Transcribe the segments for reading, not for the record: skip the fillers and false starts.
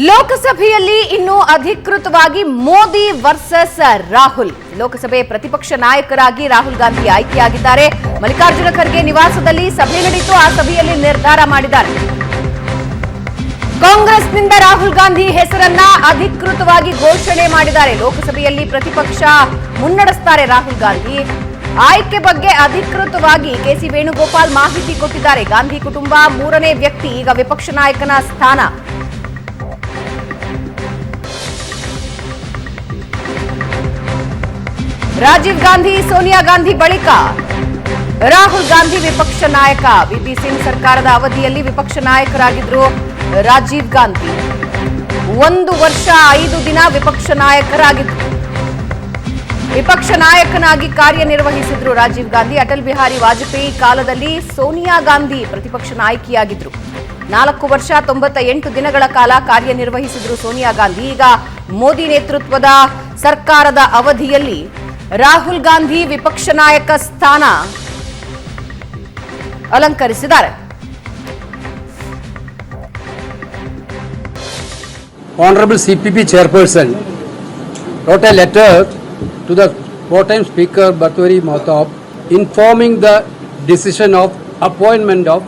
ಲೋಕಸಭೆಯಲ್ಲಿ ಇನ್ನು ಅಧಿಕೃತವಾಗಿ ಮೋದಿ ವರ್ಸಸ್ ರಾಹುಲ್. ಲೋಕಸಭೆ ಪ್ರತಿಪಕ್ಷ ನಾಯಕರಾಗಿ ರಾಹುಲ್ ಗಾಂಧಿ ಆಯ್ಕೆಯಾಗಿದ್ದಾರೆ. ಮಲ್ಲಿಕಾರ್ಜುನ ಖರ್ಗೆ ನಿವಾಸದಲ್ಲಿ ಸಭೆ ನಡೆಯಿತು. ಆ ಸಭೆಯಲ್ಲಿ ನಿರ್ಧಾರ ಮಾಡಿದ್ದಾರೆ. ಕಾಂಗ್ರೆಸ್ನಿಂದ ರಾಹುಲ್ ಗಾಂಧಿ ಹೆಸರನ್ನ ಅಧಿಕೃತವಾಗಿ ಘೋಷಣೆ ಮಾಡಿದ್ದಾರೆ. ಲೋಕಸಭೆಯಲ್ಲಿ ಪ್ರತಿಪಕ್ಷ ಮುನ್ನಡೆಸ್ತಾರೆ ರಾಹುಲ್ ಗಾಂಧಿ. ಆಯ್ಕೆ ಬಗ್ಗೆ ಅಧಿಕೃತವಾಗಿ ಕೆಸಿ ವೇಣುಗೋಪಾಲ್ ಮಾಹಿತಿ ಕೊಟ್ಟಿದ್ದಾರೆ. ಗಾಂಧಿ ಕುಟುಂಬ ಮೂರನೇ ವ್ಯಕ್ತಿ ಈಗ ವಿಪಕ್ಷ ನಾಯಕನ ಸ್ಥಾನ. ರಾಜೀವ್ ಗಾಂಧಿ, ಸೋನಿಯಾ ಗಾಂಧಿ ಬಳಿಕ ರಾಹುಲ್ ಗಾಂಧಿ ವಿಪಕ್ಷ ನಾಯಕ. ವಿಪಿ ಸಿಂಗ್ ಸರ್ಕಾರದ ಅವಧಿಯಲ್ಲಿ ವಿಪಕ್ಷ ನಾಯಕರಾಗಿದ್ರು ರಾಜೀವ್ ಗಾಂಧಿ. 1 ವರ್ಷ 5 ದಿನ ವಿಪಕ್ಷ ನಾಯಕರಾಗಿದ್ರು. ವಿಪಕ್ಷ ನಾಯಕನಾಗಿ ಕಾರ್ಯನಿರ್ವಹಿಸಿದ್ರು ರಾಜೀವ್ ಗಾಂಧಿ. ಅಟಲ್ ಬಿಹಾರಿ ವಾಜಪೇಯಿ ಕಾಲದಲ್ಲಿ ಸೋನಿಯಾ ಗಾಂಧಿ ಪ್ರತಿಪಕ್ಷ ನಾಯಕಿಯಾಗಿದ್ರು. 4 ವರ್ಷ 98 ದಿನಗಳ ಕಾಲ ಕಾರ್ಯನಿರ್ವಹಿಸಿದ್ರು ಸೋನಿಯಾ ಗಾಂಧಿ. ಈಗ ಮೋದಿ ನೇತೃತ್ವದ ಸರ್ಕಾರದ ಅವಧಿಯಲ್ಲಿ ರಾಹುಲ್ ಗಾಂಧಿ ವಿಪಕ್ಷ ನಾಯಕ ಸ್ಥಾನ ಅಲಂಕರಿಸಿದ್ದಾರೆ. Honorable CPP Chairperson wrote a letter to the four-time Speaker Bhartwari Mahtab informing the decision of appointment of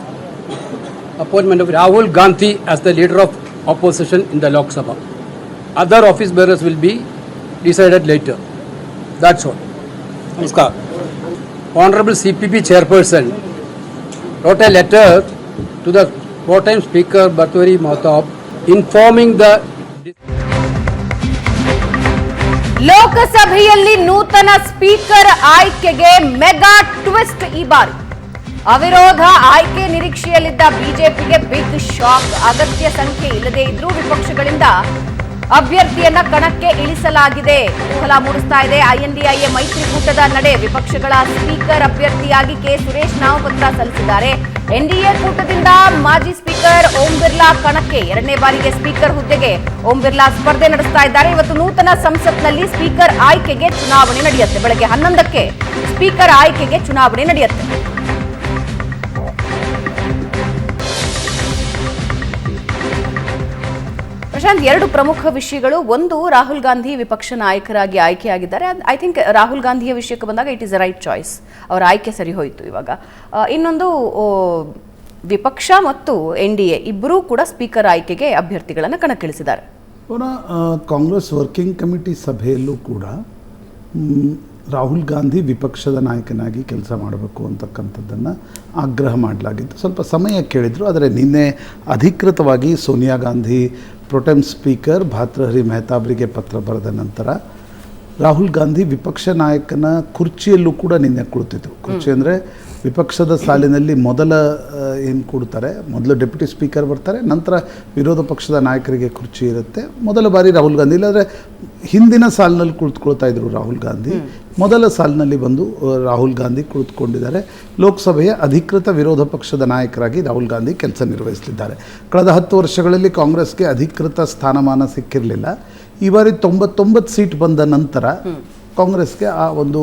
Rahul Gandhi as the leader of opposition in the Lok Sabha. Other office bearers will be decided later. That's all. Namaskar. Honorable CPP Chairperson wrote a letter to the four-time Speaker Bhartwari Mahtab informing the ಲೋಕಸಭೆಯಲ್ಲಿ ನೂತನ speaker ಆಯ್ಕೆಗೆ mega twist. ಈ ಬಾರಿ ಅವಿರೋಧ ಆಯ್ಕೆ ನಿರೀಕ್ಷೆಯಲ್ಲಿದ್ದ ಬಿಜೆಪಿಗೆ big shock. ಅಗತ್ಯ ಸಂಖ್ಯೆ ಇಲ್ಲದೇ ಇದ್ರೂ ವಿಪಕ್ಷಗಳಿಂದ ಅಭ್ಯರ್ಥಿಯನ್ನ ಕಣಕ್ಕೆ ಇಳಿಸಲಾಗಿದೆ. ಕುತೂಹಲ ಮೂಡಿಸ್ತಾ ಇದೆ ಐಎನ್ಡಿಎ ಮೈತ್ರಿಕೂಟದ ನಡೆ. ವಿಪಕ್ಷಗಳ ಸ್ಪೀಕರ್ ಅಭ್ಯರ್ಥಿಯಾಗಿ ಕೆ ಸುರೇಶ್ ನಾಮಪತ್ರ ಸಲ್ಲಿಸಿದ್ದಾರೆ. ಎನ್ಡಿಎ ಕೂಟದಿಂದ ಮಾಜಿ ಸ್ಪೀಕರ್ ಓಂ ಬಿರ್ಲಾ ಕಣಕ್ಕೆ. 2ನೇ ಬಾರಿಗೆ ಸ್ಪೀಕರ್ ಹುದ್ದೆಗೆ ಓಂ ಬಿರ್ಲಾ ಸ್ಪರ್ಧೆ ನಡೆಸ್ತಾ ಇದ್ದಾರೆ. ಇವತ್ತು ನೂತನ ಸಂಸತ್ನಲ್ಲಿ ಸ್ಪೀಕರ್ ಆಯ್ಕೆಗೆ ಚುನಾವಣೆ ನಡೆಯುತ್ತೆ. ಬೆಳಗ್ಗೆ 11ಕ್ಕೆ ಸ್ಪೀಕರ್ ಆಯ್ಕೆಗೆ ಚುನಾವಣೆ ನಡೆಯುತ್ತೆ. ಪ್ರಶಾಂತ್, 2 ಪ್ರಮುಖ ವಿಷಯಗಳು. ಒಂದು, ರಾಹುಲ್ ಗಾಂಧಿ ವಿಪಕ್ಷ ನಾಯಕರಾಗಿ ಆಯ್ಕೆಯಾಗಿದ್ದಾರೆ. ಐ ಥಿಂಕ್ ರಾಹುಲ್ ಗಾಂಧಿಯ ವಿಷಯಕ್ಕೆ ಬಂದಾಗ it is a right choice. ಅವರ ಆಯ್ಕೆ ಸರಿ ಹೋಯಿತು. ಇವಾಗ ಇನ್ನೊಂದು, ವಿಪಕ್ಷ ಮತ್ತು ಎನ್ಡಿಎ ಇಬ್ಬರೂ ಕೂಡ ಸ್ಪೀಕರ್ ಆಯ್ಕೆಗೆ ಅಭ್ಯರ್ಥಿಗಳನ್ನು ಕಣಕ್ಕಿಳಿಸಿದ್ದಾರೆ. ಕಾಂಗ್ರೆಸ್ ವರ್ಕಿಂಗ್ ಕಮಿಟಿ ಸಭೆಯಲ್ಲೂ ಕೂಡ ರಾಹುಲ್ ಗಾಂಧಿ ವಿಪಕ್ಷದ ನಾಯಕನಾಗಿ ಕೆಲಸ ಮಾಡಬೇಕು ಅಂತಕ್ಕಂಥದ್ದನ್ನು ಆಗ್ರಹ ಮಾಡಲಾಗಿತ್ತು. ಸ್ವಲ್ಪ ಸಮಯ ಕೇಳಿದರು. ಆದರೆ ನಿನ್ನೆ ಅಧಿಕೃತವಾಗಿ ಸೋನಿಯಾ ಗಾಂಧಿ ಪ್ರೊಟೆಮ್ ಸ್ಪೀಕರ್ ಭಾತೃಹರಿ ಮೆಹತಾಬ್ರಿಗೆ ಪತ್ರ ಬರೆದ ನಂತರ ರಾಹುಲ್ ಗಾಂಧಿ ವಿಪಕ್ಷ ನಾಯಕನ ಕುರ್ಚಿಯಲ್ಲೂ ಕೂಡ ನಿನ್ನೆ ಕುಳಿತಿದ್ರು. ಕುರ್ಚಿ ಅಂದರೆ ವಿಪಕ್ಷದ ಸಾಲಿನಲ್ಲಿ ಏನು ಕೊಡ್ತಾರೆ, ಮೊದಲು ಡೆಪ್ಯೂಟಿ ಸ್ಪೀಕರ್ ಬರ್ತಾರೆ, ನಂತರ ವಿರೋಧ ಪಕ್ಷದ ನಾಯಕರಿಗೆ ಕುರ್ಚಿ ಇರುತ್ತೆ. ಮೊದಲ ಬಾರಿ ರಾಹುಲ್ ಗಾಂಧಿ, ಇಲ್ಲಾಂದರೆ ಹಿಂದಿನ ಸಾಲಿನಲ್ಲಿ ಕುಳಿತುಕೊಳ್ತಾ ಇದ್ರು ರಾಹುಲ್ ಗಾಂಧಿ. ಮೊದಲ ಸಾಲಿನಲ್ಲಿ ಬಂದು ರಾಹುಲ್ ಗಾಂಧಿ ಕುಳಿತುಕೊಂಡಿದ್ದಾರೆ. ಲೋಕಸಭೆಯ ಅಧಿಕೃತ ವಿರೋಧ ಪಕ್ಷದ ನಾಯಕರಾಗಿ ರಾಹುಲ್ ಗಾಂಧಿ ಕೆಲಸ ನಿರ್ವಹಿಸಲಿದ್ದಾರೆ. ಕಳೆದ 10 ವರ್ಷಗಳಲ್ಲಿ ಕಾಂಗ್ರೆಸ್ಗೆ ಅಧಿಕೃತ ಸ್ಥಾನಮಾನ ಸಿಕ್ಕಿರಲಿಲ್ಲ. ಈ ಬಾರಿ 99 ಸೀಟ್ ಬಂದ ನಂತರ ಕಾಂಗ್ರೆಸ್ಗೆ ಆ ಒಂದು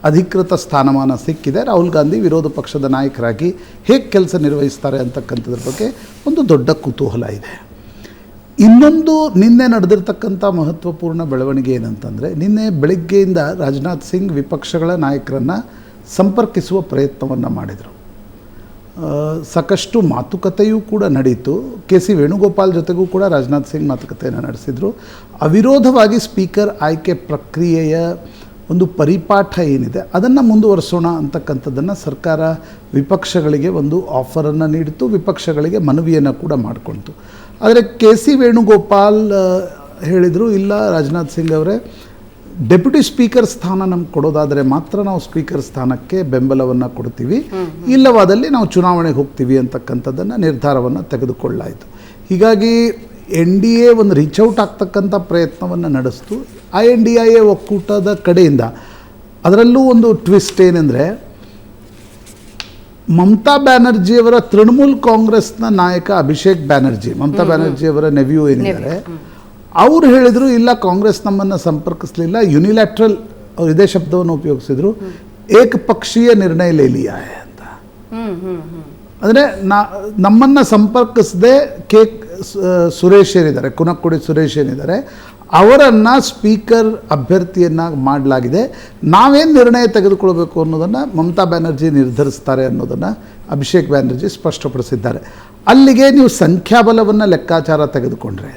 ಅಧಿಕೃತ ಸ್ಥಾನಮಾನ ಸಿಕ್ಕಿದೆ. ರಾಹುಲ್ ಗಾಂಧಿ ವಿರೋಧ ಪಕ್ಷದ ನಾಯಕರಾಗಿ ಹೇಗೆ ಕೆಲಸ ನಿರ್ವಹಿಸ್ತಾರೆ ಅಂತಕ್ಕಂಥದ್ರ ಬಗ್ಗೆ ಒಂದು ದೊಡ್ಡ ಕುತೂಹಲ ಇದೆ. ಇನ್ನೊಂದು, ನಿನ್ನೆ ನಡೆದಿರ್ತಕ್ಕಂಥ ಮಹತ್ವಪೂರ್ಣ ಬೆಳವಣಿಗೆ ಏನಂತಂದರೆ, ನಿನ್ನೆ ಬೆಳಗ್ಗೆಯಿಂದ ರಾಜನಾಥ್ ಸಿಂಗ್ ವಿಪಕ್ಷಗಳ ನಾಯಕರನ್ನು ಸಂಪರ್ಕಿಸುವ ಪ್ರಯತ್ನವನ್ನು ಮಾಡಿದರು. ಸಾಕಷ್ಟು ಮಾತುಕತೆಯೂ ಕೂಡ ನಡೆಯಿತು. ಕೆಸಿ ವೇಣುಗೋಪಾಲ್ ಜೊತೆಗೂ ಕೂಡ ರಾಜನಾಥ್ ಸಿಂಗ್ ಮಾತುಕತೆಯನ್ನು ನಡೆಸಿದರು. ಅವಿರೋಧವಾಗಿ ಸ್ಪೀಕರ್ ಆಯ್ಕೆ ಪ್ರಕ್ರಿಯೆಯ ಒಂದು ಪರಿಪಾಠ ಏನಿದೆ ಅದನ್ನು ಮುಂದುವರಿಸೋಣ ಅಂತಕ್ಕಂಥದ್ದನ್ನು ಸರ್ಕಾರ ವಿಪಕ್ಷಗಳಿಗೆ ಒಂದು ಆಫರನ್ನು ನೀಡಿತು. ವಿಪಕ್ಷಗಳಿಗೆ ಮನವಿಯನ್ನು ಕೂಡ ಮಾಡಿಕೊಳ್ತು. ಆದರೆ ಕೆಸಿ ವೇಣುಗೋಪಾಲ್ ಹೇಳಿದರು, ಇಲ್ಲ ರಾಜನಾಥ್ ಸಿಂಗ್ ಅವರೇ, ಡೆಪ್ಯೂಟಿ ಸ್ಪೀಕರ್ ಸ್ಥಾನ ನಮ್ಗೆ ಕೊಡೋದಾದರೆ ಮಾತ್ರ ನಾವು ಸ್ಪೀಕರ್ ಸ್ಥಾನಕ್ಕೆ ಬೆಂಬಲವನ್ನು ಕೊಡ್ತೀವಿ, ಇಲ್ಲವಾದಲ್ಲಿ ನಾವು ಚುನಾವಣೆಗೆ ಹೋಗ್ತೀವಿ ಅಂತಕ್ಕಂಥದ್ದನ್ನು ನಿರ್ಧಾರವನ್ನು ತೆಗೆದುಕೊಳ್ಳಾಯಿತು. ಹೀಗಾಗಿ NDA ಒಂದು ರೀಚೌಟ್ ಆಗ್ತಕ್ಕಂಥ ಪ್ರಯತ್ನವನ್ನು ನಡೆಸ್ತು. INDIA ಒಕ್ಕೂಟದ ಕಡೆಯಿಂದ. ಅದರಲ್ಲೂ ಒಂದು ಟ್ವಿಸ್ಟ್ ಏನೆಂದರೆ, ಮಮತಾ ಬ್ಯಾನರ್ಜಿಯವರ ತೃಣಮೂಲ್ ಕಾಂಗ್ರೆಸ್ನ ನಾಯಕ ಅಭಿಷೇಕ್ ಬ್ಯಾನರ್ಜಿ, ಮಮತಾ ಬ್ಯಾನರ್ಜಿಯವರ ನೆವ್ಯೂ ಏನಿದ್ದಾರೆ, ಅವರು ಹೇಳಿದರು, ಇಲ್ಲ ಕಾಂಗ್ರೆಸ್ ನಮ್ಮನ್ನು ಸಂಪರ್ಕಿಸಲಿಲ್ಲ, ಯುನಿಲ್ಯಾಟ್ರಲ್, ಅವರು ಇದೇ ಶಬ್ದವನ್ನು ಉಪಯೋಗಿಸಿದ್ರು, ಏಕಪಕ್ಷೀಯ ನಿರ್ಣಯ ಲೇ ಲಿಯಾ ಹೈ ಅಂತ. ಅಂದರೆ ನಮ್ಮನ್ನು ಸಂಪರ್ಕಿಸದೆ ಸುರೇಶ್ ಏನಿದ್ದಾರೆ, ಕುನಕ್ಕುಡಿ ಸುರೇಶ್ ಏನಿದ್ದಾರೆ, ಅವರನ್ನು ಸ್ಪೀಕರ್ ಅಭ್ಯರ್ಥಿಯನ್ನಾಗಿ ಮಾಡಲಾಗಿದೆ. ನಾವೇನು ನಿರ್ಣಯ ತೆಗೆದುಕೊಳ್ಬೇಕು ಅನ್ನೋದನ್ನು ಮಮತಾ ಬ್ಯಾನರ್ಜಿ ನಿರ್ಧರಿಸ್ತಾರೆ ಅನ್ನೋದನ್ನು ಅಭಿಷೇಕ್ ಬ್ಯಾನರ್ಜಿ ಸ್ಪಷ್ಟಪಡಿಸಿದ್ದಾರೆ. ಅಲ್ಲಿಗೆ ನೀವು ಸಂಖ್ಯಾಬಲವನ್ನು ಲೆಕ್ಕಾಚಾರ ತೆಗೆದುಕೊಂಡ್ರೆ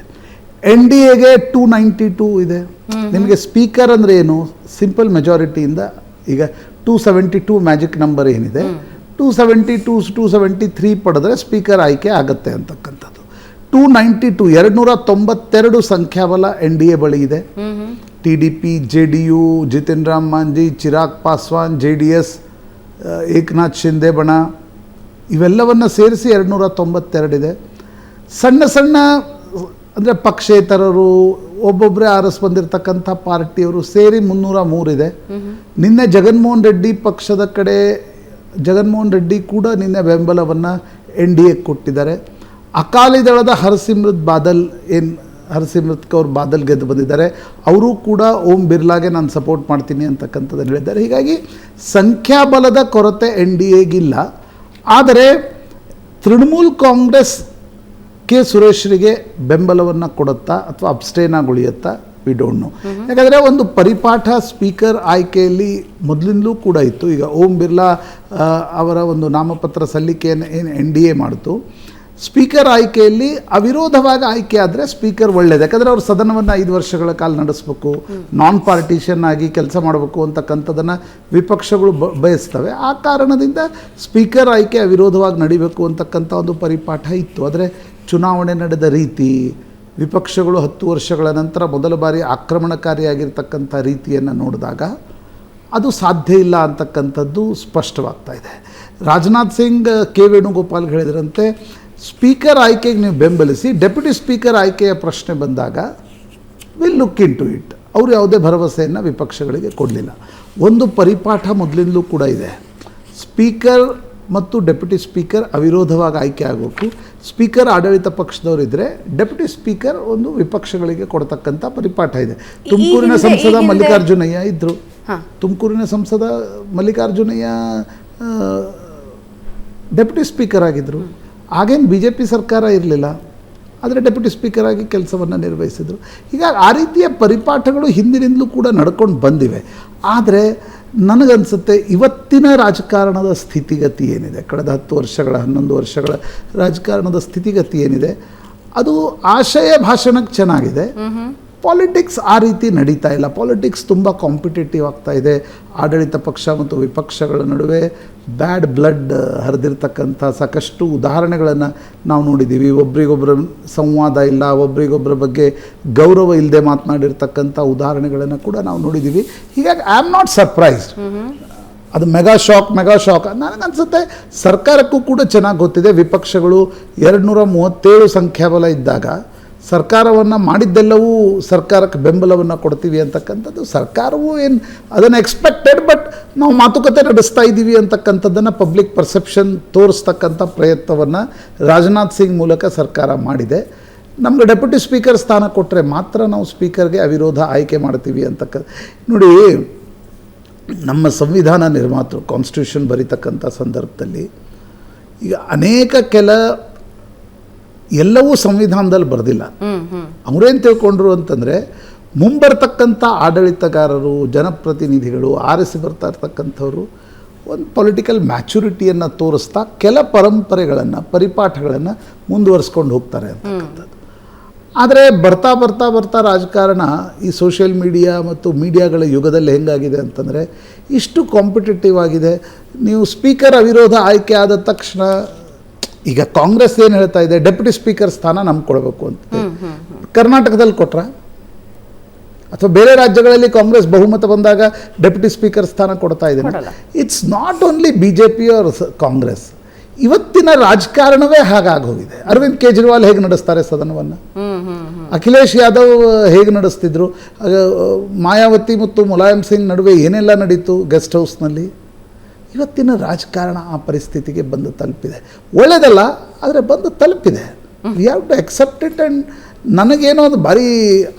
NDAಗೆ 292 ಇದೆ. ನಿಮಗೆ ಸ್ಪೀಕರ್ ಅಂದರೆ ಏನು? ಸಿಂಪಲ್ ಮೆಜಾರಿಟಿಯಿಂದ ಈಗ 272 ಮ್ಯಾಜಿಕ್ ನಂಬರ್ ಏನಿದೆ, 272 273 ಪಡೆದ್ರೆ ಸ್ಪೀಕರ್ ಆಯ್ಕೆ ಆಗುತ್ತೆ ಅಂತಕ್ಕಂಥದ್ದು. 292 292 ಸಂಖ್ಯಾಬಲ NDA ಬಳಿ ಇದೆ. TDP, JDU, Jitin Ram Manjhi, Chirag Paswan, JDS, Eknath Shinde ಬಣ ಇವೆಲ್ಲವನ್ನು ಸೇರಿಸಿ 292 ಇದೆ. ಸಣ್ಣ ಸಣ್ಣ ಅಂದರೆ ಪಕ್ಷೇತರರು, ಒಬ್ಬೊಬ್ಬರೇ ಆರಿಸ್ ಬಂದಿರತಕ್ಕಂಥ ಪಾರ್ಟಿಯವರು ಸೇರಿ 303 ಇದೆ. ನಿನ್ನೆ ಜಗನ್ಮೋಹನ್ ರೆಡ್ಡಿ ಪಕ್ಷದ ಕಡೆ ಜಗನ್ಮೋಹನ್ ರೆಡ್ಡಿ ಕೂಡ ನಿನ್ನೆ ಬೆಂಬಲವನ್ನು NDA ಕೊಟ್ಟಿದ್ದಾರೆ. ಅಕಾಲಿ ದಳದ ಹರ್ಸಿಮ್ರತ್ ಕೌರ್ ಬಾದಲ್ ಗೆದ್ದು ಬಂದಿದ್ದಾರೆ. ಅವರು ಕೂಡ ಓಂ ಬಿರ್ಲಾಗೆ ನಾನು ಸಪೋರ್ಟ್ ಮಾಡ್ತೀನಿ ಅಂತಕ್ಕಂಥದ್ದನ್ನು ಹೇಳಿದ್ದಾರೆ. ಹೀಗಾಗಿ ಸಂಖ್ಯಾಬಲದ ಕೊರತೆ NDAಗಿಲ್ಲ. ಆದರೆ ತೃಣಮೂಲ್ ಕಾಂಗ್ರೆಸ್ ಕೆ ಸುರೇಶ್ರಿಗೆ ಬೆಂಬಲವನ್ನು ಕೊಡುತ್ತಾ ಅಥವಾ ಅಬ್ಸ್ಟೇನಾಗಿ ಉಳಿಯುತ್ತಾ, ವಿ ಡೋಂಟ್ ನೋ. ಯಾಕಂದರೆ ಒಂದು ಪರಿಪಾಠ ಸ್ಪೀಕರ್ ಆಯ್ಕೆಯಲ್ಲಿ ಮೊದಲಿಂದಲೂ ಕೂಡ ಇತ್ತು. ಈಗ ಓಂ ಬಿರ್ಲಾ ಅವರ ಒಂದು ನಾಮಪತ್ರ ಸಲ್ಲಿಕೆಯನ್ನು ಏನು NDA ಮಾಡಿತು, ಸ್ಪೀಕರ್ ಆಯ್ಕೆಯಲ್ಲಿ ಅವಿರೋಧವಾಗಿ ಆಯ್ಕೆ ಆದರೆ ಸ್ಪೀಕರ್ ಒಳ್ಳೆಯದು. ಯಾಕಂದರೆ ಅವರು ಸದನವನ್ನು 5 ವರ್ಷಗಳ ಕಾಲ ನಡೆಸಬೇಕು, ನಾನ್ ಪಾರ್ಟಿಷನ್ ಆಗಿ ಕೆಲಸ ಮಾಡಬೇಕು ಅಂತಕ್ಕಂಥದ್ದನ್ನು ವಿಪಕ್ಷಗಳು ಬಯಸ್ತವೆ. ಆ ಕಾರಣದಿಂದ ಸ್ಪೀಕರ್ ಆಯ್ಕೆ ಅವಿರೋಧವಾಗಿ ನಡಿಬೇಕು ಅಂತಕ್ಕಂಥ ಒಂದು ಪರಿಪಾಠ ಇತ್ತು. ಆದರೆ ಚುನಾವಣೆ ನಡೆದ ರೀತಿ, ವಿಪಕ್ಷಗಳು 10 ವರ್ಷಗಳ ನಂತರ ಮೊದಲ ಬಾರಿ ಆಕ್ರಮಣಕಾರಿಯಾಗಿರ್ತಕ್ಕಂಥ ರೀತಿಯನ್ನು ನೋಡಿದಾಗ ಅದು ಸಾಧ್ಯ ಇಲ್ಲ ಅಂತಕ್ಕಂಥದ್ದು ಸ್ಪಷ್ಟವಾಗ್ತಾ ಇದೆ. ರಾಜನಾಥ್ ಸಿಂಗ್, ಕೆ ವೇಣುಗೋಪಾಲ್ ಹೇಳಿದ್ರಂತೆ, ಸ್ಪೀಕರ್ ಆಯ್ಕೆಗೆ ನೀವು ಬೆಂಬಲಿಸಿ, ಡೆಪ್ಯೂಟಿ ಸ್ಪೀಕರ್ ಆಯ್ಕೆಯ ಪ್ರಶ್ನೆ ಬಂದಾಗ will look into it. ಅವರು ಯಾವುದೇ ಭರವಸೆಯನ್ನು ವಿಪಕ್ಷಗಳಿಗೆ ಕೊಡಲಿಲ್ಲ. ಒಂದು ಪರಿಪಾಠ ಮೊದಲಿಂದಲೂ ಕೂಡ ಇದೆ, ಸ್ಪೀಕರ್ ಮತ್ತು ಡೆಪ್ಯೂಟಿ ಸ್ಪೀಕರ್ ಅವಿರೋಧವಾಗಿ ಆಯ್ಕೆ ಆಗಬೇಕು. ಸ್ಪೀಕರ್ ಆಡಳಿತ ಪಕ್ಷದವರಿದ್ದರೆ ಡೆಪ್ಯೂಟಿ ಸ್ಪೀಕರ್ ಒಂದು ವಿಪಕ್ಷಗಳಿಗೆ ಕೊಡ್ತಕ್ಕಂಥ ಪರಿಪಾಠ ಇದೆ. ತುಮಕೂರಿನ ಸಂಸದ ಮಲ್ಲಿಕಾರ್ಜುನಯ್ಯ ಇದ್ದರು. ತುಮಕೂರಿನ ಸಂಸದ ಮಲ್ಲಿಕಾರ್ಜುನಯ್ಯ ಡೆಪ್ಯೂಟಿ ಸ್ಪೀಕರ್ ಆಗಿದ್ದರು. ಆಗೇನು BJP ಸರ್ಕಾರ ಇರಲಿಲ್ಲ, ಆದರೆ ಡೆಪ್ಯೂಟಿ ಸ್ಪೀಕರ್ ಆಗಿ ಕೆಲಸವನ್ನು ನಿರ್ವಹಿಸಿದರು. ಹೀಗಾಗಿ ಆ ರೀತಿಯ ಪರಿಪಾಠಗಳು ಹಿಂದಿನಿಂದಲೂ ಕೂಡ ನಡ್ಕೊಂಡು ಬಂದಿವೆ. ಆದರೆ ನನಗನ್ಸುತ್ತೆ ಇವತ್ತಿನ ರಾಜಕಾರಣದ ಸ್ಥಿತಿಗತಿ ಏನಿದೆ, ಕಳೆದ 10 ವರ್ಷಗಳ 11 ವರ್ಷಗಳ ರಾಜಕಾರಣದ ಸ್ಥಿತಿಗತಿ ಏನಿದೆ, ಅದು ಆಶಯ ಭಾಷಣಕ್ಕೆ ಚೆನ್ನಾಗಿದೆ. ಪಾಲಿಟಿಕ್ಸ್ ಆ ರೀತಿ ನಡೀತಾ ಇಲ್ಲ. ಪಾಲಿಟಿಕ್ಸ್ ತುಂಬ ಕಾಂಪಿಟೇಟಿವ್ ಆಗ್ತಾ ಇದೆ. ಆಡಳಿತ ಪಕ್ಷ ಮತ್ತು ವಿಪಕ್ಷಗಳ ನಡುವೆ ಬ್ಯಾಡ್ ಬ್ಲಡ್ ಹರಿದಿರ್ತಕ್ಕಂಥ ಸಾಕಷ್ಟು ಉದಾಹರಣೆಗಳನ್ನು ನಾವು ನೋಡಿದ್ದೀವಿ. ಒಬ್ರಿಗೊಬ್ಬರ ಸಂವಾದ ಇಲ್ಲ, ಒಬ್ರಿಗೊಬ್ಬರ ಬಗ್ಗೆ ಗೌರವ ಇಲ್ಲದೆ ಮಾತನಾಡಿರ್ತಕ್ಕಂಥ ಉದಾಹರಣೆಗಳನ್ನು ಕೂಡ ನಾವು ನೋಡಿದ್ದೀವಿ. ಹೀಗಾಗಿ ಐ ಆಮ್ ನಾಟ್ ಸರ್ಪ್ರೈಸ್ಡ್. ಅದು ಮೆಗಾ ಶಾಕ್ ನನಗನ್ಸುತ್ತೆ ಸರ್ಕಾರಕ್ಕೂ ಕೂಡ ಚೆನ್ನಾಗಿ ಗೊತ್ತಿದೆ. ವಿಪಕ್ಷಗಳು 237 ಸಂಖ್ಯಾಬಲ ಇದ್ದಾಗ ಸರ್ಕಾರವನ್ನು ಮಾಡಿದ್ದೆಲ್ಲವೂ ಸರ್ಕಾರಕ್ಕೆ ಬೆಂಬಲವನ್ನು ಕೊಡ್ತೀವಿ ಅಂತಕ್ಕಂಥದ್ದು ಸರ್ಕಾರವೂ ಏನು ಅದನ್ನು ಎಕ್ಸ್ಪೆಕ್ಟೆಡ್. ಬಟ್ ನಾವು ಮಾತುಕತೆ ನಡೆಸ್ತಾ ಇದ್ದೀವಿ ಅಂತಕ್ಕಂಥದ್ದನ್ನು ಪಬ್ಲಿಕ್ ಪರ್ಸೆಪ್ಷನ್ ತೋರಿಸ್ತಕ್ಕಂಥ ಪ್ರಯತ್ನವನ್ನು ರಾಜನಾಥ್ ಸಿಂಗ್ ಮೂಲಕ ಸರ್ಕಾರ ಮಾಡಿದೆ. ನಮಗೆ ಡೆಪ್ಯೂಟಿ ಸ್ಪೀಕರ್ ಸ್ಥಾನ ಕೊಟ್ಟರೆ ಮಾತ್ರ ನಾವು ಸ್ಪೀಕರ್ಗೆ ಅವಿರೋಧ ಆಯ್ಕೆ ಮಾಡ್ತೀವಿ ನೋಡಿ, ನಮ್ಮ ಸಂವಿಧಾನ ನಿರ್ಮಾತೃ ಕಾನ್ಸ್ಟಿಟ್ಯೂಷನ್ ಬರೀತಕ್ಕಂಥ ಸಂದರ್ಭದಲ್ಲಿ ಈಗ ಅನೇಕ ಎಲ್ಲವೂ ಸಂವಿಧಾನದಲ್ಲಿ ಬರೆದಿಲ್ಲ. ಅವರೇನು ತಿಳ್ಕೊಂಡ್ರು ಅಂತಂದರೆ, ಮುಂಬರ್ತಕ್ಕಂಥ ಆಡಳಿತಗಾರರು, ಜನಪ್ರತಿನಿಧಿಗಳು, ಆರಿಸಿ ಬರ್ತಾ ಇರ್ತಕ್ಕಂಥವ್ರು ಒಂದು ಪೊಲಿಟಿಕಲ್ ಮ್ಯಾಚುರಿಟಿಯನ್ನು ತೋರಿಸ್ತಾ ಕೆಲ ಪರಂಪರೆಗಳನ್ನು, ಪರಿಪಾಠಗಳನ್ನು ಮುಂದುವರಿಸ್ಕೊಂಡು ಹೋಗ್ತಾರೆ ಅಂತಕ್ಕಂಥದ್ದು. ಆದರೆ ಬರ್ತಾ ಬರ್ತಾ ಬರ್ತಾ ರಾಜಕಾರಣ ಈ ಸೋಷಿಯಲ್ ಮೀಡಿಯಾ ಮತ್ತು ಮೀಡಿಯಾಗಳ ಯುಗದಲ್ಲಿ ಹೆಂಗಾಗಿದೆ ಅಂತಂದರೆ, ಇಷ್ಟು ಕಾಂಪಿಟೇಟಿವ್ ಆಗಿದೆ. ನೀವು ಸ್ಪೀಕರ್ ಅವಿರೋಧ ಆಯ್ಕೆ ಆದ ತಕ್ಷಣ ಈಗ ಕಾಂಗ್ರೆಸ್ ಏನು ಹೇಳ್ತಾ ಇದೆ, ಡೆಪ್ಯೂಟಿ ಸ್ಪೀಕರ್ ಸ್ಥಾನ ನಮ್ಗೆ ಕೊಡಬೇಕು ಅಂತ. ಕರ್ನಾಟಕದಲ್ಲಿ ಕೊಟ್ರ ಅಥವಾ ಬೇರೆ ರಾಜ್ಯಗಳಲ್ಲಿ ಕಾಂಗ್ರೆಸ್ ಬಹುಮತ ಬಂದಾಗ ಡೆಪ್ಯೂಟಿ ಸ್ಪೀಕರ್ ಸ್ಥಾನ ಕೊಡ್ತಾ ಇದೆ. It's not only BJP or Congress. ಇವತ್ತಿನ ರಾಜಕಾರಣವೇ ಹಾಗಾಗಿ ಹೋಗಿದೆ. ಅರವಿಂದ್ ಕೇಜ್ರಿವಾಲ್ ಹೇಗೆ ನಡೆಸ್ತಾರೆ ಸದನವನ್ನು, ಅಖಿಲೇಶ್ ಯಾದವ್ ಹೇಗೆ ನಡೆಸ್ತಿದ್ರು, ಮಾಯಾವತಿ ಮತ್ತು ಮುಲಾಯಂ ಸಿಂಗ್ ನಡುವೆ ಏನೆಲ್ಲ ನಡೀತು ಗೆಸ್ಟ್ ಹೌಸ್ನಲ್ಲಿ. ಇವತ್ತಿನ ರಾಜಕಾರಣ ಆ ಪರಿಸ್ಥಿತಿಗೆ ಬಂದು ತಲುಪಿದೆ. ಒಳ್ಳೆಯದಲ್ಲ, ಆದರೆ ಬಂದು ತಲುಪಿದೆ. We have to accept it. And ನನಗೇನೋ ಅದು ಭಾರಿ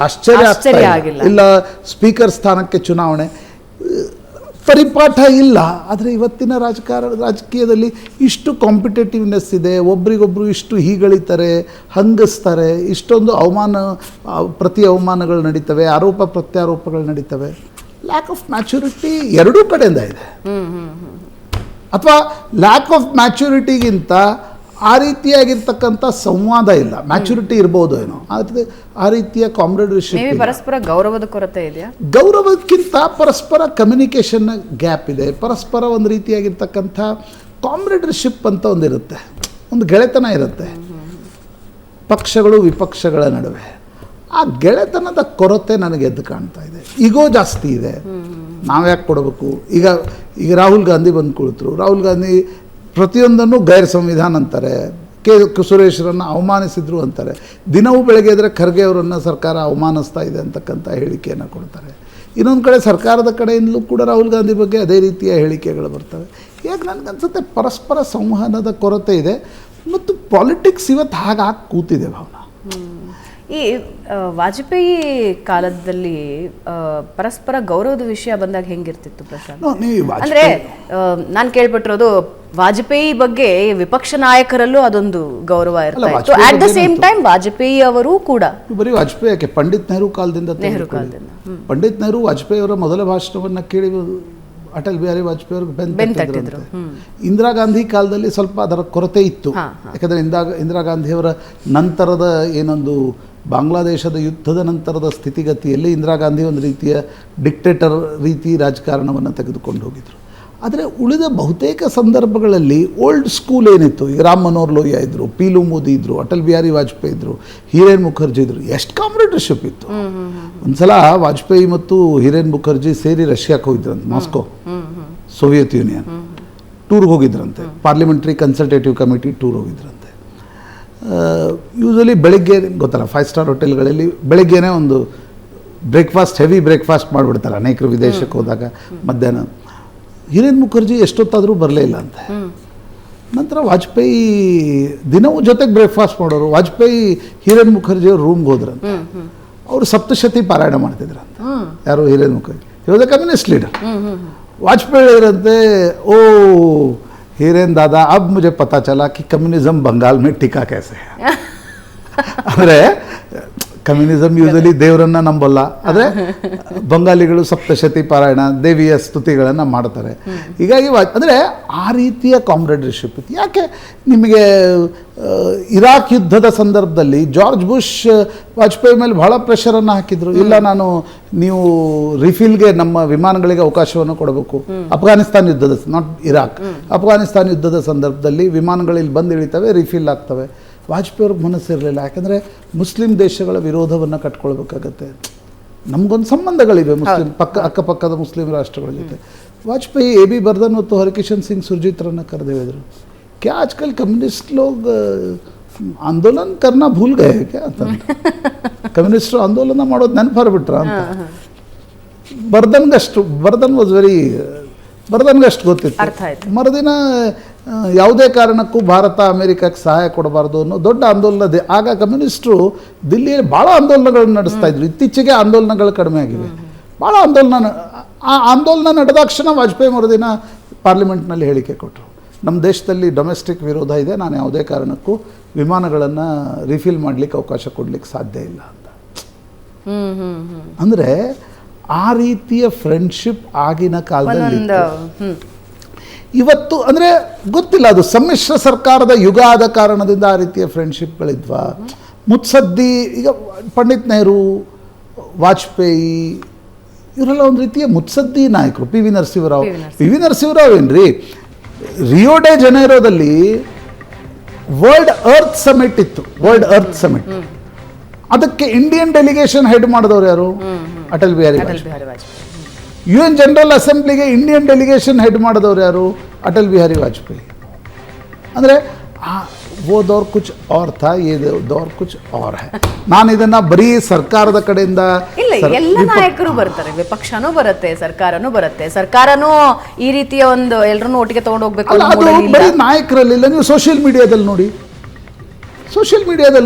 ಆಶ್ಚರ್ಯ ಆಗಿಲ್ಲ. ಇಲ್ಲ ಸ್ಪೀಕರ್ ಸ್ಥಾನಕ್ಕೆ ಚುನಾವಣೆ. ಪರಿಪಾಠ ಇಲ್ಲ. ಆದರೆ ಇವತ್ತಿನ ರಾಜಕೀಯದಲ್ಲಿ ಇಷ್ಟು ಕಾಂಪಿಟೇಟಿವ್ನೆಸ್ ಇದೆ, ಒಬ್ರಿಗೊಬ್ರು ಇಷ್ಟು ಹೀಗಳಿತಾರೆ, ಹಂಗಿಸ್ತಾರೆ, ಇಷ್ಟೊಂದು ಪ್ರತಿ ಅವಮಾನಗಳು ನಡೀತವೆ, ಆರೋಪ ಪ್ರತ್ಯಾರೋಪಗಳು ನಡೀತವೆ. ಲ್ಯಾಕ್ ಆಫ್ ಮ್ಯಾಚುರಿಟಿ ಎರಡೂ ಕಡೆಯಿಂದ ಇದೆ. ಅಥವಾ ಲ್ಯಾಕ್ ಆಫ್ ಮ್ಯಾಚುರಿಟಿಗಿಂತ ಆ ರೀತಿಯಾಗಿರ್ತಕ್ಕಂಥ ಸಂವಾದ ಇಲ್ಲ. ಮ್ಯಾಚುರಿಟಿ ಇರ್ಬೋದು ಏನೋ, ಆದರೆ ಆ ರೀತಿಯ ಕಾಮ್ರೇಡರ್ಶಿಪ್, ಪರಸ್ಪರ ಗೌರವದ ಕೊರತೆ ಇದೆಯಾ? ಗೌರವಕ್ಕಿಂತ ಪರಸ್ಪರ ಕಮ್ಯುನಿಕೇಷನ್ ಗ್ಯಾಪ್ ಇದೆ. ಪರಸ್ಪರ ಒಂದು ರೀತಿಯಾಗಿರ್ತಕ್ಕಂಥ ಕಾಮ್ರೇಡರ್ಶಿಪ್ ಅಂತ ಒಂದಿರುತ್ತೆ, ಒಂದು ಗೆಳೆತನ ಇರುತ್ತೆ ಪಕ್ಷಗಳು ವಿಪಕ್ಷಗಳ ನಡುವೆ. ಆ ಗೆಳೆತನದ ಕೊರತೆ ನನಗೆ ಎದ್ದು ಕಾಣ್ತಾ ಇದೆ. ಈಗೋ ಜಾಸ್ತಿ ಇದೆ, ನಾವ್ಯಾಕೆ ಕೊಡಬೇಕು? ಈಗ ರಾಹುಲ್ ಗಾಂಧಿ ಬಂದು ಕುಳಿತರು. ರಾಹುಲ್ ಗಾಂಧಿ ಪ್ರತಿಯೊಂದನ್ನು ಗೈರ್ ಸಂವಿಧಾನ ಅಂತಾರೆ, ಸುರೇಶ್ರನ್ನು ಅವಮಾನಿಸಿದ್ರು ಅಂತಾರೆ. ದಿನವೂ ಬೆಳಗ್ಗೆ ಇದ್ದರೆ ಖರ್ಗೆ ಅವರನ್ನು ಸರ್ಕಾರ ಅವಮಾನಿಸ್ತಾ ಇದೆ ಅಂತಕ್ಕಂಥ ಹೇಳಿಕೆಯನ್ನು ಕೊಡ್ತಾರೆ. ಇನ್ನೊಂದು ಕಡೆ ಸರ್ಕಾರದ ಕಡೆಯಿಂದಲೂ ಕೂಡ ರಾಹುಲ್ ಗಾಂಧಿ ಬಗ್ಗೆ ಅದೇ ರೀತಿಯ ಹೇಳಿಕೆಗಳು ಬರ್ತವೆ. ಈಗ ನನಗನ್ಸುತ್ತೆ ಪರಸ್ಪರ ಸಂವಹನದ ಕೊರತೆ ಇದೆ ಮತ್ತು ಪಾಲಿಟಿಕ್ಸ್ ಇವತ್ತು ಹಾಗಾಗಿ ಕೂತಿದೆ ಭಾವನಾ. ಈ ವಾಜಪೇಯಿ ಕಾಲದಲ್ಲಿ ಪರಸ್ಪರ ಗೌರವದ ವಿಷಯ ಬಂದಾಗ ಹೆಂಗಿರ್ತಿತ್ತು ಪ್ರಶಾಂತ್? ಅಂದ್ರೆ ನಾನು ಕೇಳ್ಪಟ್ಟಿರೋದು ವಾಜಪೇಯಿ ಬಗ್ಗೆ ವಿಪಕ್ಷ ನಾಯಕರಲ್ಲೂ ಅದೊಂದು ಗೌರವ ಇರ್ತಾ ಇತ್ತು. At the same time Vajpayee ಅವರು ಕೂಡ, ಬರೀ ವಾಜಪೇಯಿ ಯಾಕೆ, ಪಂಡಿತ್ ನೆಹರು ಕಾಲದಿಂದ ಪಂಡಿತ್ ನೆಹರು ವಾಜಪೇಯಿ ಅವರ ಮೊದಲ ಭಾಷಣವನ್ನು ಕೇಳಿ ಅಟಲ್ ಬಿಹಾರಿ ವಾಜಪೇಯಿ ಅವ್ರಿಗೆ ಬೆಂತಿದ್ರು. ಇಂದಿರಾ ಗಾಂಧಿ ಕಾಲದಲ್ಲಿ ಸ್ವಲ್ಪ ಅದರ ಕೊರತೆ ಇತ್ತು. ಯಾಕಂದರೆ ಇಂದಿರಾ ಗಾಂಧಿಯವರ ನಂತರದ ಏನೊಂದು ಬಾಂಗ್ಲಾದೇಶದ ಯುದ್ಧದ ನಂತರದ ಸ್ಥಿತಿಗತಿಯಲ್ಲಿ ಇಂದಿರಾ ಗಾಂಧಿ ಒಂದು ರೀತಿಯ ಡಿಕ್ಟೇಟರ್ ರೀತಿ ರಾಜಕಾರಣವನ್ನು ತೆಗೆದುಕೊಂಡು ಹೋಗಿದ್ರು. ಆದರೆ ಉಳಿದ ಬಹುತೇಕ ಸಂದರ್ಭಗಳಲ್ಲಿ ಓಲ್ಡ್ ಸ್ಕೂಲ್ ಏನಿತ್ತು, ಈಗ ರಾಮ್ ಮನೋಹರ್ ಲೋಹಿಯಾ ಇದ್ದರು, ಪೀಲು ಮೋದಿ ಇದ್ದರು, ಅಟಲ್ ಬಿಹಾರಿ ವಾಜಪೇಯಿ ಇದ್ದರು, ಹಿರೇನ್ ಮುಖರ್ಜಿ ಇದ್ದರು, ಎಷ್ಟು ಕಾಮ್ರೇಡರ್ಶಿಪ್ ಇತ್ತು. ಒಂದ್ಸಲ ವಾಜಪೇಯಿ ಮತ್ತು ಹಿರೇನ್ ಮುಖರ್ಜಿ ಸೇರಿ ರಷ್ಯಾಕ್ಕೆ ಹೋಗಿದ್ರಂತೆ, ಮಾಸ್ಕೋ, ಸೋವಿಯತ್ ಯೂನಿಯನ್ ಟೂರ್ಗೆ ಹೋಗಿದ್ರಂತೆ. ಪಾರ್ಲಿಮೆಂಟ್ರಿ ಕನ್ಸಲ್ಟೇಟಿವ್ ಕಮಿಟಿ ಟೂರ್ ಹೋಗಿದ್ರಂತೆ. ಯೂಶಲಿ ಬೆಳಗ್ಗೆ ಗೊತ್ತಲ್ಲ, 5 ಸ್ಟಾರ್ ಹೋಟೆಲ್ಗಳಲ್ಲಿ ಬೆಳಗ್ಗೆನೇ ಒಂದು ಬ್ರೇಕ್ಫಾಸ್ಟ್, ಹೆವಿ ಬ್ರೇಕ್ಫಾಸ್ಟ್ ಮಾಡಿಬಿಡ್ತಾರೆ ಅನೇಕರು ವಿದೇಶಕ್ಕೆ ಹೋದಾಗ ಮಧ್ಯಾಹ್ನ. ಹಿರೇನ್ ಮುಖರ್ಜಿ ಎಷ್ಟೊತ್ತಾದರೂ ಬರಲೇ ಇಲ್ಲ ಅಂತೆ. ನಂತರ ವಾಜಪೇಯಿ ದಿನವೂ ಜೊತೆಗೆ ಬ್ರೇಕ್ಫಾಸ್ಟ್ ಮಾಡೋರು. ವಾಜಪೇಯಿ ಹಿರೇನ್ ಮುಖರ್ಜಿ ಅವ್ರ ರೂಮ್ಗೆ ಹೋದ್ರಂತೆ. ಅವರು ಸಪ್ತಶತಿ ಪಾರಾಯಣ ಮಾಡ್ತಿದ್ರಂತೆ. ಯಾರು? Hiren Mukherjee. He was a communist leader. Vajpayee ಹೇಳಿದ್ರಂತೆ, ಓ ಹಿರೇನ್ ದಾದಾ, ಅಬ್ ಮುझे ಪತಾ ಚಲಾ ಕಿ ಕಮ್ಯುನಿಸಮ್ ಬಂಗಾಲ್ ಮೇ ಟಿಕಾ ಕೈಸೆ ಹೈ. ಅಂದರೆ ಕಮ್ಯುನಿಸಮ್ ಯೂಶಲಿ ದೇವರನ್ನು ನಂಬಲ್ಲ, ಆದರೆ ಬಂಗಾಲಿಗಳು ಸಪ್ತಶತಿ ಪಾರಾಯಣ, ದೇವಿಯ ಸ್ತುತಿಗಳನ್ನು ಮಾಡ್ತಾರೆ. ಹೀಗಾಗಿ ಅಂದರೆ ಆ ರೀತಿಯ ಕಾಮ್ರೇಡರ್ಶಿಪ್ ಇತ್ತು. ಯಾಕೆ ನಿಮಗೆ ಇರಾಕ್ ಯುದ್ಧದ ಸಂದರ್ಭದಲ್ಲಿ ಜಾರ್ಜ್ ಬುಷ್ ವಾಜಪೇಯಿ ಮೇಲೆ ಬಹಳ ಪ್ರೆಷರನ್ನು ಹಾಕಿದ್ರು. ಇಲ್ಲ, ನೀವು ರಿಫಿಲ್ಗೆ ನಮ್ಮ ವಿಮಾನಗಳಿಗೆ ಅವಕಾಶವನ್ನು ಕೊಡಬೇಕು. ಅಫ್ಘಾನಿಸ್ತಾನ ಯುದ್ಧದ, ನಾಟ್ ಇರಾಕ್, ಅಫ್ಘಾನಿಸ್ತಾನ ಯುದ್ಧದ ಸಂದರ್ಭದಲ್ಲಿ ವಿಮಾನಗಳಲ್ಲಿ ಬಂದು ಇಳಿತವೆ, ರಿಫಿಲ್ ಆಗ್ತವೆ. ವಾಜಪೇಯಿ ಅವ್ರಿಗೆ ಮನಸ್ಸಿರಲಿಲ್ಲ. ಯಾಕಂದರೆ ಮುಸ್ಲಿಂ ದೇಶಗಳ ವಿರೋಧವನ್ನು ಕಟ್ಕೊಳ್ಬೇಕಾಗತ್ತೆ. ನಮಗೊಂದು ಸಂಬಂಧಗಳಿವೆ ಮುಸ್ಲಿಂ ಅಕ್ಕಪಕ್ಕದ ಮುಸ್ಲಿಂ ರಾಷ್ಟ್ರಗಳ ಜೊತೆ. ವಾಜಪೇಯಿ AB ಬರ್ಧನ್ ಮತ್ತು ಹರಿಕಿಶನ್ ಸಿಂಗ್ ಸುರ್ಜಿತ್ರನ್ನು ಕರೆದು ಹೇಳಿದರು, ಕ್ಯಾ ಆಜ್ಕಲ್ ಕಮ್ಯುನಿಸ್ಟ್ ಲೋಗ್ ಆಂದೋಲನ ಕರ್ನಾ ಭೂಲ್ ಗಯೇ ಕ್ಯಾ ಅಂತ. ಕಮ್ಯುನಿಸ್ಟರು ಆಂದೋಲನ ಮಾಡೋದು ನೆನಪಾರ್ಬಿಟ್ರ ಅಂತ. ಬರ್ಧನ್ಗಷ್ಟು ಗೊತ್ತಿತ್ತು. ಮರುದಿನ ಯಾವುದೇ ಕಾರಣಕ್ಕೂ ಭಾರತ ಅಮೆರಿಕಕ್ಕೆ ಸಹಾಯ ಕೊಡಬಾರ್ದು ಅನ್ನೋ ದೊಡ್ಡ ಆಂದೋಲನ. ಆಗ ಕಮ್ಯುನಿಸ್ಟರು ದಿಲ್ಲಿಯಲ್ಲಿ ಭಾಳ ಆಂದೋಲನಗಳನ್ನು ನಡೆಸ್ತಾ ಇದ್ರು. ಇತ್ತೀಚೆಗೆ ಆಂದೋಲನಗಳು ಕಡಿಮೆ ಆಗಿವೆ. ಭಾಳ ಆಂದೋಲನ ನಡೆದಾಕ್ಷಣ ವಾಜಪೇಯಿ ಮರುದಿನ ಪಾರ್ಲಿಮೆಂಟ್ನಲ್ಲಿ ಹೇಳಿಕೆ ಕೊಟ್ಟರು, ನಮ್ಮ ದೇಶದಲ್ಲಿ ಡೊಮೆಸ್ಟಿಕ್ ವಿರೋಧ ಇದೆ, ನಾನು ಯಾವುದೇ ಕಾರಣಕ್ಕೂ ವಿಮಾನಗಳನ್ನು ರಿಫಿಲ್ ಮಾಡಲಿಕ್ಕೆ ಅವಕಾಶ ಕೊಡಲಿಕ್ಕೆ ಸಾಧ್ಯ ಇಲ್ಲ ಅಂತ. ಅಂದರೆ ಆ ರೀತಿಯ ಫ್ರೆಂಡ್ಶಿಪ್ ಆಗಿನ ಕಾಲದಲ್ಲಿ ಇವತ್ತು ಅಂದರೆ ಗೊತ್ತಿಲ್ಲ. ಅದು ಸಮ್ಮಿಶ್ರ ಸರ್ಕಾರದ ಯುಗ ಆದ ಕಾರಣದಿಂದ ಆ ರೀತಿಯ ಫ್ರೆಂಡ್ಶಿಪ್ಗಳಿದ್ವಾ? ಮುತ್ಸದ್ದಿ, ಈಗ ಪಂಡಿತ್ ನೆಹರು, ವಾಜಪೇಯಿ ಇವರೆಲ್ಲ ಒಂದು ರೀತಿಯ ಮುತ್ಸದ್ದಿ ನಾಯಕರು. PV ನರಸಿಂಹರಾವ್ ಏನ್ರಿ, ರಿಯೋ ಡೆ ಜನೈರೋದಲ್ಲಿ ವರ್ಲ್ಡ್ ಅರ್ತ್ ಸಮಿಟ್ ಇತ್ತು. ಅದಕ್ಕೆ ಇಂಡಿಯನ್ ಡೆಲಿಗೇಷನ್ ಹೆಡ್ ಮಾಡಿದವರು ಯಾರು? ಅಟಲ್ ಬಿಹಾರಿ ವಾಜಪೇಯಿ. UN ಜನರಲ್ ಅಸೆಂಬ್ಲಿಗೆ ಇಂಡಿಯನ್ ಡೆಲಿಗೇಷನ್ ಹೆಡ್ ಮಾಡಿದವರು ಯಾರು? ಅಟಲ್ ಬಿಹಾರಿ ವಾಜಪೇಯಿ. ಅಂದರೆ वो दौर कुछ और था, ये दौर कुछ और है. ನಾನು ಇದನ್ನ ಬರೀ ಸರ್ಕಾರದ ಕಡೆಯಿಂದ ಇಲ್ಲ, ಎಲ್ಲ ನಾಯಕರು ಬರ್ತಾರೆ, ವಿಪಕ್ಷನೂ ಬರುತ್ತೆ, ಸರ್ಕಾರನೂ ಬರುತ್ತೆ. ಸರ್ಕಾರನೂ ಈ ರೀತಿಯ ಒಂದು ಎಲ್ಲರನ್ನೂ ಒಟ್ಟಿಗೆ ತಗೊಂಡು ಹೋಗ್ಬೇಕು. ಅದು ಬರೀ ನಾಯಕರಲ್ಲಿಲ್ಲ, ನೀವು ಸೋಷಿಯಲ್ ಮೀಡಿಯಾದಲ್ಲಿ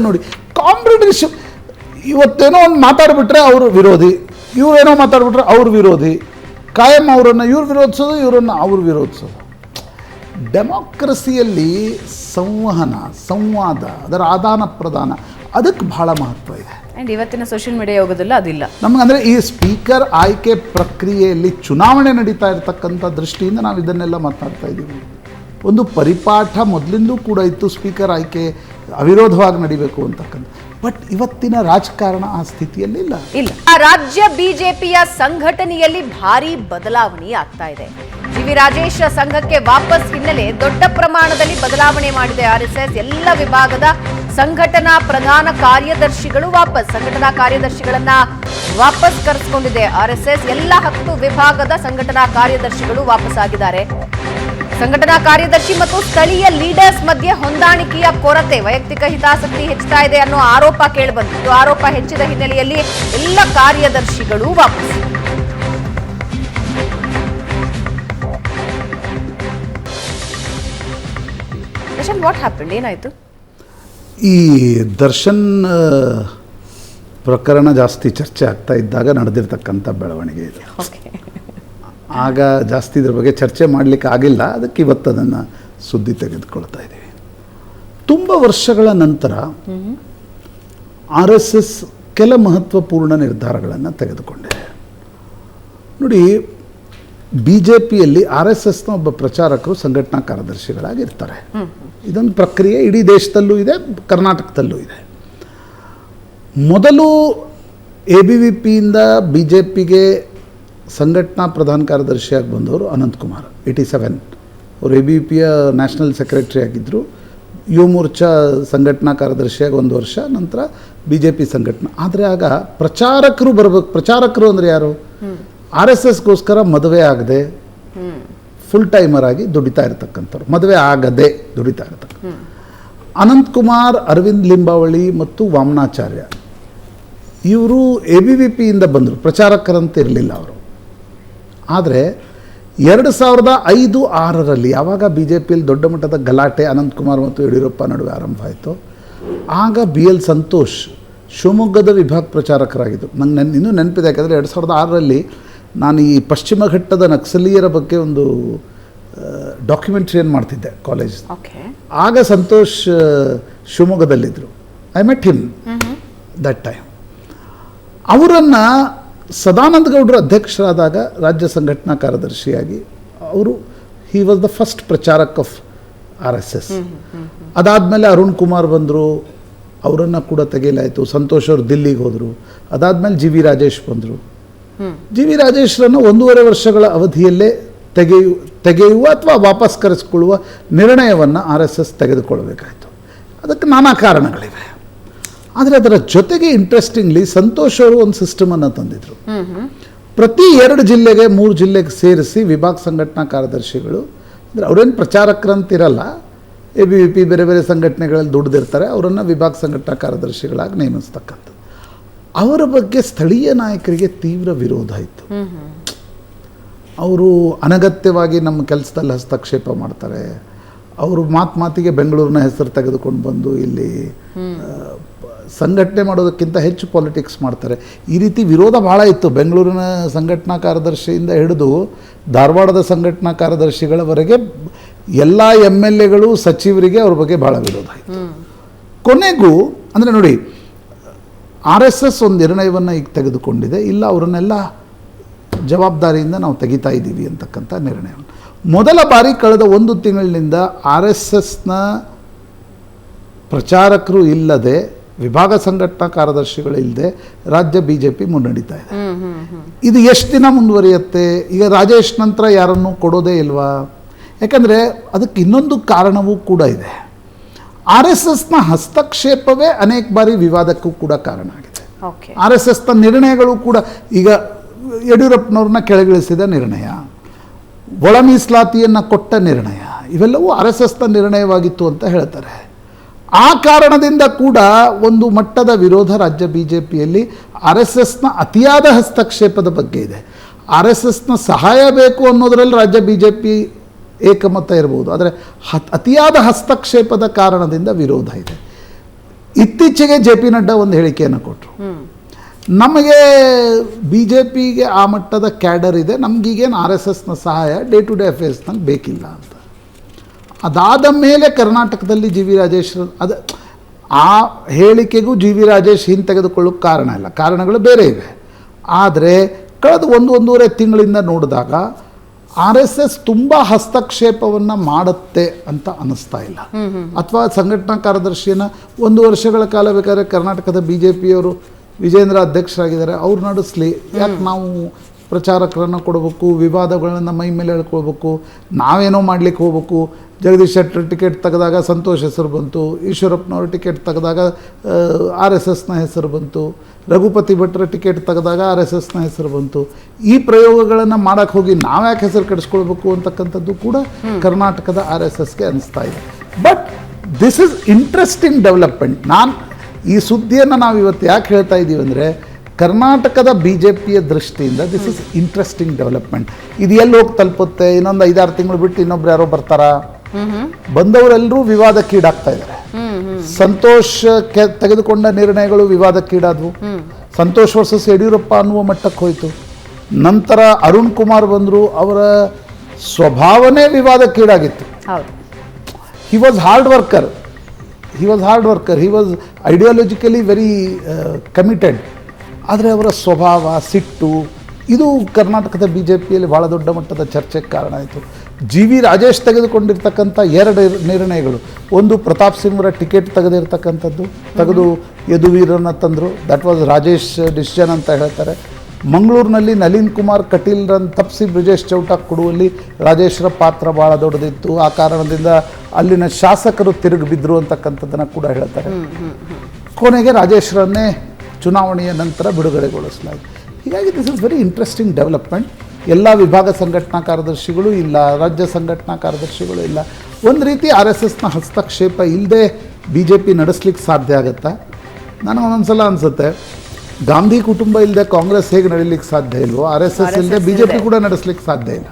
ನೋಡಿ ಕಾಮ್ರೇಡರ್ಶಿಪ್. ಇವತ್ತೇನೋ ಒಂದು ಮಾತಾಡ್ಬಿಟ್ರೆ ಅವರು ವಿರೋಧಿ, ಇವರೇನೋ ಮಾತಾಡ್ಬಿಟ್ರೆ ಅವ್ರು ವಿರೋಧಿ. ಕಾಯಂ ಅವರನ್ನು ಇವ್ರು ವಿರೋಧಿಸೋದು, ಇವರನ್ನು ಅವ್ರು ವಿರೋಧಿಸೋದು. ಡೆಮಾಕ್ರಸಿಯಲ್ಲಿ ಸಂವಹನ, ಸಂವಾದ, ಅದರ ಆದಾನ ಪ್ರದಾನ ಅದಕ್ಕೆ ಬಹಳ ಮಹತ್ವ ಇದೆ. ಆ್ಯಂಡ್ ಇವತ್ತಿನ ಸೋಷಿಯಲ್ ಮೀಡಿಯಾ ಯೋಗದಲ್ಲ ಅದಿಲ್ಲ. ನಮಗಂದರೆ ಈ ಸ್ಪೀಕರ್ ಆಯ್ಕೆ ಪ್ರಕ್ರಿಯೆಯಲ್ಲಿ ಚುನಾವಣೆ ನಡೀತಾ ಇರತಕ್ಕಂಥ ದೃಷ್ಟಿಯಿಂದ ನಾವು ಇದನ್ನೆಲ್ಲ ಮಾತನಾಡ್ತಾ ಇದ್ದೀವಿ. ಒಂದು ಪರಿಪಾಠ ಮೊದಲಿಂದೂ ಕೂಡ ಇತ್ತು, ಸ್ಪೀಕರ್ ಆಯ್ಕೆ ಅವಿರೋಧವಾಗಿ ನಡಿಬೇಕು ಅಂತಕ್ಕಂಥ. ಬಟ್ ಇವತ್ತಿನ ರಾಜಕಾರಣ ಆ ಸ್ಥಿತಿಯಲ್ಲಿ ಇಲ್ಲ. ರಾಜ್ಯ ಬಿಜೆಪಿಯ ಸಂಘಟನೆಯಲ್ಲಿ ಭಾರಿ ಬದಲಾವಣೆ ಆಗ್ತಾ ಇದೆ. ಜಿವಿ ರಾಜೇಶ್ ಸಂಘಕ್ಕೆ ವಾಪಸ್ ಹಿನ್ನೆಲೆ ದೊಡ್ಡ ಪ್ರಮಾಣದಲ್ಲಿ ಬದಲಾವಣೆ ಮಾಡಿದೆ ಆರ್ಎಸ್ಎಸ್. ಎಲ್ಲ ವಿಭಾಗದ ಸಂಘಟನಾ ಪ್ರಧಾನ ಕಾರ್ಯದರ್ಶಿಗಳು ಸಂಘಟನಾ ಕಾರ್ಯದರ್ಶಿಗಳನ್ನ ವಾಪಸ್ ಕರೆಸಿಕೊಂಡಿದೆ ಆರ್ಎಸ್ಎಸ್. ಎಲ್ಲ 10 ವಿಭಾಗದ ಸಂಘಟನಾ ಕಾರ್ಯದರ್ಶಿಗಳು ವಾಪಸ್ ಆಗಿದ್ದಾರೆ. ಸಂಘಟನಾ ಕಾರ್ಯದರ್ಶಿ ಮತ್ತು ಸ್ಥಳೀಯ ಲೀಡರ್ಸ್ ಮಧ್ಯೆ ಹೊಂದಾಣಿಕೆಯ ಕೊರತೆ, ವೈಯಕ್ತಿಕ ಹಿತಾಸಕ್ತಿ ಹೆಚ್ಚುತ್ತಾ ಇದೆ ಅನ್ನೋ ಆರೋಪ ಕೇಳಿಬಂದಿತ್ತು. ಆರೋಪ ಹೆಚ್ಚಿದ ಹಿನ್ನೆಲೆಯಲ್ಲಿ ಎಲ್ಲ ಕಾರ್ಯದರ್ಶಿಗಳು ವಾಪಸ್. ವಾಟ್ ಹ್ಯಾಪನ್ಡ್, ಏನಾಯ್ತು? ಈ ದರ್ಶನ್ ಪ್ರಕರಣ ಜಾಸ್ತಿ ಚರ್ಚೆ ಆಗ್ತಾ ಇದ್ದಾಗ ನಡೆದಿರ್ತಕ್ಕಂಥ ಬೆಳವಣಿಗೆ ಇದೆ. ಆಗ ಜಾಸ್ತಿ ಇದ್ರ ಬಗ್ಗೆ ಚರ್ಚೆ ಮಾಡಲಿಕ್ಕೆ ಆಗಿಲ್ಲ, ಅದಕ್ಕೆ ಇವತ್ತು ಅದನ್ನು ಸುದ್ದಿ ತೆಗೆದುಕೊಳ್ತಾ ಇದ್ದೀವಿ. ತುಂಬ ವರ್ಷಗಳ ನಂತರ RSS ಕೆಲ ಮಹತ್ವಪೂರ್ಣ ನಿರ್ಧಾರಗಳನ್ನು ತೆಗೆದುಕೊಂಡಿದೆ. ನೋಡಿ, BJPಯಲ್ಲಿ RSSನ ಒಬ್ಬ ಪ್ರಚಾರಕರು ಸಂಘಟನಾ ಕಾರ್ಯದರ್ಶಿಗಳಾಗಿರ್ತಾರೆ. ಇದೊಂದು ಪ್ರಕ್ರಿಯೆ ಇಡೀ ದೇಶದಲ್ಲೂ ಇದೆ, ಕರ್ನಾಟಕದಲ್ಲೂ ಇದೆ. ಮೊದಲು ABVPಯಿಂದ BJPಗೆ ಸಂಘಟನಾ ಪ್ರಧಾನ ಕಾರ್ಯದರ್ಶಿಯಾಗಿ ಬಂದವರು ಅನಂತಕುಮಾರ್, 87. ಅವರು ABVPಯ ನ್ಯಾಷನಲ್ ಸೆಕ್ರೆಟರಿ ಆಗಿದ್ದರು. ಯುವ ಮೋರ್ಚಾ ಸಂಘಟನಾ ಕಾರ್ಯದರ್ಶಿಯಾಗಿ 1 ವರ್ಷ, ನಂತರ BJP ಸಂಘಟನಾ. ಆದರೆ ಆಗ ಪ್ರಚಾರಕರು ಬರಬೇಕು. ಪ್ರಚಾರಕರು ಅಂದರೆ ಯಾರು? RSSಗೋಸ್ಕರ ಮದುವೆ ಆಗದೆ ಫುಲ್ ಟೈಮರ್ ಆಗಿ ದುಡಿತಾ ಇರ್ತಕ್ಕಂಥವ್ರು, ಮದುವೆ ಆಗದೆ ದುಡಿತಾ ಇರ್ತಕ್ಕಂಥ ಅನಂತಕುಮಾರ್, ಅರವಿಂದ್ ಲಿಂಬಾವಳಿ ಮತ್ತು ವಾಮನಾಚಾರ್ಯ ಇವರು ABVPಯಿಂದ ಬಂದರು. ಪ್ರಚಾರಕರಂತ ಇರಲಿಲ್ಲ ಅವರು. ಆದರೆ 2005-6ರಲ್ಲಿ ಯಾವಾಗ BJPಯಲ್ಲಿ ದೊಡ್ಡ ಮಟ್ಟದ ಗಲಾಟೆ ಅನಂತಕುಮಾರ್ ಮತ್ತು ಯಡಿಯೂರಪ್ಪ ನಡುವೆ ಆರಂಭ ಆಯಿತು, ಆಗ BL ಸಂತೋಷ್ ಶಿವಮೊಗ್ಗದ ವಿಭಾಗ ಪ್ರಚಾರಕರಾಗಿದ್ದರು. ನಂಗೆ ಇನ್ನೂ ನೆನಪಿದೆ, ಯಾಕಂದರೆ 2006ರಲ್ಲಿ ನಾನು ಈ ಪಶ್ಚಿಮ ಘಟ್ಟದ ನಕ್ಸಲೀಯರ ಬಗ್ಗೆ ಒಂದು ಡಾಕ್ಯುಮೆಂಟ್ರಿಯನ್ನು ಮಾಡ್ತಿದ್ದೆ ಕಾಲೇಜ್. ಆಗ ಸಂತೋಷ್ ಶಿವಮೊಗ್ಗದಲ್ಲಿದ್ದರು. I met him that time. ಅವರನ್ನು ಸದಾನಂದ ಗೌಡರು ಅಧ್ಯಕ್ಷರಾದಾಗ ರಾಜ್ಯ ಸಂಘಟನಾ ಕಾರ್ಯದರ್ಶಿಯಾಗಿ he was the first pracharak of RSS. ಅದಾದಮೇಲೆ ಅರುಣ್ ಕುಮಾರ್ ಬಂದರು, ಅವರನ್ನು ಕೂಡ ತೆಗೆಯಲಾಯಿತು. ಸಂತೋಷ್ ಅವರು ದಿಲ್ಲಿಗೆ ಹೋದರು. ಅದಾದಮೇಲೆ GV ರಾಜೇಶ್ ಬಂದರು. GV ರಾಜೇಶ್ರನ್ನು 1.5 ವರ್ಷಗಳ ಅವಧಿಯಲ್ಲೇ ತೆಗೆಯುವ ಅಥವಾ ವಾಪಸ್ ಕರೆಸಿಕೊಳ್ಳುವ ನಿರ್ಣಯವನ್ನು RSS ತೆಗೆದುಕೊಳ್ಳಬೇಕಾಯಿತು. ಅದಕ್ಕೆ ನಾನಾ ಕಾರಣಗಳಿವೆ. ಆದರೆ ಅದರ ಜೊತೆಗೆ ಇಂಟ್ರೆಸ್ಟಿಂಗ್ಲಿ ಸಂತೋಷ್ ಅವರು ಒಂದು ಸಿಸ್ಟಮನ್ನು ತಂದಿದ್ರು. ಪ್ರತಿ 2 ಜಿಲ್ಲೆಗೆ 3 ಜಿಲ್ಲೆಗೆ ಸೇರಿಸಿ ವಿಭಾಗ ಸಂಘಟನಾ ಕಾರ್ಯದರ್ಶಿಗಳು, ಅಂದರೆ ಅವರೇನು ಪ್ರಚಾರಕರಂತಿರಲ್ಲ, ABVP ಬೇರೆ ಬೇರೆ ಸಂಘಟನೆಗಳಲ್ಲಿ ದುಡಿದಿರ್ತಾರೆ, ಅವರನ್ನು ವಿಭಾಗ ಸಂಘಟನಾ ಕಾರ್ಯದರ್ಶಿಗಳಾಗಿ ನೇಮಿಸ್ತಕ್ಕಂಥದ್ದು. ಅವರ ಬಗ್ಗೆ ಸ್ಥಳೀಯ ನಾಯಕರಿಗೆ ತೀವ್ರ ವಿರೋಧ ಇತ್ತು. ಅವರು ಅನಗತ್ಯವಾಗಿ ನಮ್ಮ ಕೆಲಸದಲ್ಲಿ ಹಸ್ತಕ್ಷೇಪ ಮಾಡ್ತಾರೆ, ಅವರು ಮಾತಿಗೆ ಬೆಂಗಳೂರಿನ ಹೆಸರು ತೆಗೆದುಕೊಂಡು ಬಂದು ಇಲ್ಲಿ ಸಂಘಟನೆ ಮಾಡೋದಕ್ಕಿಂತ ಹೆಚ್ಚು ಪಾಲಿಟಿಕ್ಸ್ ಮಾಡ್ತಾರೆ. ಈ ರೀತಿ ವಿರೋಧ ಭಾಳ ಇತ್ತು. ಬೆಂಗಳೂರಿನ ಸಂಘಟನಾ ಕಾರ್ಯದರ್ಶಿಯಿಂದ ಹಿಡಿದು ಧಾರವಾಡದ ಸಂಘಟನಾ ಕಾರ್ಯದರ್ಶಿಗಳವರೆಗೆ ಎಲ್ಲ MLAಗಳು, ಸಚಿವರಿಗೆ ಅವ್ರ ಬಗ್ಗೆ ಭಾಳ ವಿರೋಧ ಇತ್ತು. ಕೊನೆಗೂ ಅಂದರೆ ನೋಡಿ, RSS ಒಂದು ನಿರ್ಣಯವನ್ನು ಈಗ ತೆಗೆದುಕೊಂಡಿದೆ, ಇಲ್ಲ ಅವರನ್ನೆಲ್ಲ ಜವಾಬ್ದಾರಿಯಿಂದ ನಾವು ತೆಗಿತಾ ಇದ್ದೀವಿ ಅಂತಕ್ಕಂಥ ನಿರ್ಣಯವನ್ನು. ಮೊದಲ ಬಾರಿ ಕಳೆದ 1 ತಿಂಗಳಿನಿಂದ RSSನ ಪ್ರಚಾರಕರು ಇಲ್ಲದೆ, ವಿಭಾಗ ಸಂಘಟನಾ ಕಾರ್ಯದರ್ಶಿಗಳು ಇಲ್ಲದೆ ರಾಜ್ಯ BJP ಮುನ್ನಡೀತಾ ಇದೆ. ಇದು ಎಷ್ಟು ದಿನ ಮುಂದುವರಿಯುತ್ತೆ? ಈಗ ರಾಜೇಶ್ ನಂತರ ಯಾರನ್ನು ಕೊಡೋದೇ ಇಲ್ವಾ? ಯಾಕಂದರೆ ಅದಕ್ಕೆ ಇನ್ನೊಂದು ಕಾರಣವೂ ಕೂಡ ಇದೆ. RSSನ ಹಸ್ತಕ್ಷೇಪವೇ ಅನೇಕ ಬಾರಿ ವಿವಾದಕ್ಕೂ ಕೂಡ ಕಾರಣ ಆಗಿದೆ. RSSನ ನಿರ್ಣಯಗಳು ಕೂಡ, ಈಗ ಯಡಿಯೂರಪ್ಪನವ್ರನ್ನ ಕೆಳಗಿಳಿಸಿದ ನಿರ್ಣಯ, ಒಳ ಮೀಸಲಾತಿಯನ್ನು ಕೊಟ್ಟ ನಿರ್ಣಯ, ಇವೆಲ್ಲವೂ RSSನ ನಿರ್ಣಯವಾಗಿತ್ತು ಅಂತ ಹೇಳ್ತಾರೆ. ಆ ಕಾರಣದಿಂದ ಕೂಡ ಒಂದು ಮಟ್ಟದ ವಿರೋಧ ರಾಜ್ಯ BJPಯಲ್ಲಿ RSSನ ಅತಿಯಾದ ಹಸ್ತಕ್ಷೇಪದ ಬಗ್ಗೆ ಇದೆ. RSSನ ಸಹಾಯ ಬೇಕು ಅನ್ನೋದರಲ್ಲಿ ರಾಜ್ಯ BJP ಏಕಮತ ಇರಬಹುದು, ಆದರೆ ಅತಿಯಾದ ಹಸ್ತಕ್ಷೇಪದ ಕಾರಣದಿಂದ ವಿರೋಧ ಇದೆ. ಇತ್ತೀಚೆಗೆ JP ನಡ್ಡಾ ಒಂದು ಹೇಳಿಕೆಯನ್ನು ಕೊಟ್ಟರು. ನಮಗೆ ಬಿ ಜೆ ಪಿಗೆ ಆ ಮಟ್ಟದ ಕ್ಯಾಡರ್ ಇದೆ, ನಮಗೀಗೇನು ಆರ್ ಎಸ್ ಎಸ್ನ ಸಹಾಯ ಡೇ ಟು ಡೇ ಅಫೇರ್ಸ್ನಲ್ಲಿ ಬೇಕಿಲ್ಲ ಅಂತ. ಅದಾದ ಮೇಲೆ ಕರ್ನಾಟಕದಲ್ಲಿ ಜಿ ವಿ ರಾಜೇಶ್ ಅದು ಆ ಹೇಳಿಕೆಗೂ ಜಿ ವಿ ರಾಜೇಶ್ ಹಿಂತೆಗೆದುಕೊಳ್ಳೋಕ್ಕೆ ಕಾರಣ ಇಲ್ಲ, ಕಾರಣಗಳು ಬೇರೆ ಇವೆ. ಆದರೆ ಕಳೆದ ಒಂದೂವರೆ ತಿಂಗಳಿಂದ ನೋಡಿದಾಗ ಆರ್ ಎಸ್ ಎಸ್ ತುಂಬ ಹಸ್ತಕ್ಷೇಪವನ್ನು ಮಾಡುತ್ತೆ ಅಂತ ಅನ್ನಿಸ್ತಾ ಇಲ್ಲ. ಅಥವಾ ಸಂಘಟನಾ ಕಾರ್ಯದರ್ಶಿಯನ್ನು 1 ವರ್ಷಗಳ ಕಾಲ ಬೇಕಾದ್ರೆ ಕರ್ನಾಟಕದ ಬಿ ಜೆ ಪಿಯವರು ವಿಜೇಂದ್ರ ಅಧ್ಯಕ್ಷರಾಗಿದ್ದಾರೆ, ಅವ್ರು ನಡೆಸಲಿ, ಯಾಕೆ ನಾವು ಪ್ರಚಾರಕರನ್ನು ಕೊಡಬೇಕು, ವಿವಾದಗಳನ್ನು ಮೈ ಮೇಲೆ ಹೇಳ್ಕೊಳ್ಬೇಕು, ನಾವೇನೋ ಮಾಡಲಿಕ್ಕೆ ಹೋಗ್ಬೇಕು. ಜಗದೀಶ್ ಶೆಟ್ಟರ್ ಟಿಕೆಟ್ ತೆಗೆದಾಗ ಸಂತೋಷ್ ಹೆಸರು ಬಂತು, ಈಶ್ವರಪ್ಪನವರು ಟಿಕೆಟ್ ತೆಗೆದಾಗ ಆರ್ ಎಸ್ ಎಸ್ನ ಹೆಸರು ಬಂತು, ರಘುಪತಿ ಭಟ್ರ ಟಿಕೆಟ್ ತೆಗೆದಾಗ ಆರ್ ಎಸ್ ಎಸ್ನ ಹೆಸರು ಬಂತು. ಈ ಪ್ರಯೋಗಗಳನ್ನು ಮಾಡೋಕ್ಕೆ ಹೋಗಿ ನಾವ್ಯಾಕೆ ಹೆಸರು ಕೆಡಿಸ್ಕೊಳ್ಬೇಕು ಅಂತಕ್ಕಂಥದ್ದು ಕೂಡ ಕರ್ನಾಟಕದ ಆರ್ ಎಸ್ ಎಸ್ಗೆ ಅನಿಸ್ತಾ ಇದೆ. But this is interesting development. ಈ ಸುದ್ದಿಯನ್ನು ನಾವು ಇವತ್ತು ಯಾಕೆ ಹೇಳ್ತಾ ಇದ್ದೀವಿ ಅಂದರೆ, ಕರ್ನಾಟಕದ ಬಿ ಜೆ ಪಿಯ ದೃಷ್ಟಿಯಿಂದ ದಿಸ್ ಇಸ್ ಇಂಟ್ರೆಸ್ಟಿಂಗ್ ಡೆವಲಪ್ಮೆಂಟ್. ಇದು ಎಲ್ಲಿ ಹೋಗಿ ತಲುಪುತ್ತೆ, ಇನ್ನೊಂದು 5-6 ತಿಂಗಳು ಬಿಟ್ಟು ಇನ್ನೊಬ್ರು ಯಾರೋ ಬರ್ತಾರಾ? ಬಂದವರೆಲ್ಲರೂ ವಿವಾದಕ್ಕೀಡಾಗ್ತಾ ಇದ್ದಾರೆ. ಸಂತೋಷ್ ತೆಗೆದುಕೊಂಡ ನಿರ್ಣಯಗಳು ವಿವಾದಕ್ಕೀಡಾದವು. ಸಂತೋಷ್ ವರ್ಸಸ್ ಯಡಿಯೂರಪ್ಪ ಅನ್ನುವ ಮಟ್ಟಕ್ಕೆ ಹೋಯಿತು. ನಂತರ ಅರುಣ್ ಕುಮಾರ್ ಬಂದರು, ಅವರ ಸ್ವಭಾವನೇ ವಿವಾದಕ್ಕೀಡಾಗಿತ್ತು. He was hard worker, he was ideologically very committed. ಆದರೆ ಅವರ ಸ್ವಭಾವ, ಸಿಟ್ಟು, ಇದು ಕರ್ನಾಟಕದ ಬಿ ಜೆ ಪಿಯಲ್ಲಿ ಭಾಳ ದೊಡ್ಡ ಮಟ್ಟದ ಚರ್ಚೆಗೆ ಕಾರಣ ಆಯಿತು. ಜಿ ವಿ ರಾಜೇಶ್ ತೆಗೆದುಕೊಂಡಿರ್ತಕ್ಕಂಥ 2 ನಿರ್ಣಯಗಳು, ಒಂದು ಪ್ರತಾಪ್ ಸಿಂಗ್ರ ಟಿಕೆಟ್ ತೆಗೆದು ಯದುವೀರನ್ನ ತಂದರು, ದಟ್ ವಾಸ್ ರಾಜೇಶ್ ಡಿಸಿಷನ್ ಅಂತ ಹೇಳ್ತಾರೆ. ಮಂಗಳೂರಿನಲ್ಲಿ ನಳಿನ್ ಕುಮಾರ್ ಕಟೀಲ್ರನ್ನು ತಪ್ಪಿಸಿ ಬ್ರಿಜೇಶ್ ಚೌಟ ಕೊಡುವಲ್ಲಿ ರಾಜೇಶ್ರ ಪಾತ್ರ ಭಾಳ ದೊಡ್ಡದಿತ್ತು. ಆ ಕಾರಣದಿಂದ ಅಲ್ಲಿನ ಶಾಸಕರು ತಿರುಗಿ ಬಿದ್ದರು ಅಂತಕ್ಕಂಥದ್ದನ್ನು ಕೂಡ ಹೇಳ್ತಾರೆ. ಕೊನೆಗೆ ರಾಜೇಶ್ರನ್ನೇ ಚುನಾವಣೆಯ ನಂತರ ಬಿಡುಗಡೆಗೊಳಿಸಲಾಯಿತು. ಹೀಗಾಗಿ this is very interesting development. ಎಲ್ಲ ವಿಭಾಗ ಸಂಘಟನಾ ಕಾರ್ಯದರ್ಶಿಗಳು ಇಲ್ಲ, ರಾಜ್ಯ ಸಂಘಟನಾ ಕಾರ್ಯದರ್ಶಿಗಳು ಇಲ್ಲ. ಒಂದು ರೀತಿ ಆರ್ ಎಸ್ ಎಸ್ನ ಹಸ್ತಕ್ಷೇಪ ಇಲ್ಲದೆ ಬಿ ಜೆ ಪಿ ನಡೆಸ್ಲಿಕ್ಕೆ ಸಾಧ್ಯ ಆಗುತ್ತಾ? ನನಗೊಂದೊಂದ್ಸಲ ಅನಿಸುತ್ತೆ, ಗಾಂಧಿ ಕುಟುಂಬ ಇಲ್ಲದೆ ಕಾಂಗ್ರೆಸ್ ಹೇಗೆ ನಡೀಲಿಕ್ಕೆ ಸಾಧ್ಯ ಇಲ್ವೋ, ಆರ್ ಎಸ್ ಎಸ್ ಇಲ್ಲದೆ ಬಿ ಜೆ ಪಿ ಕೂಡ ನಡೆಸ್ಲಿಕ್ಕೆ ಸಾಧ್ಯ ಇಲ್ಲ.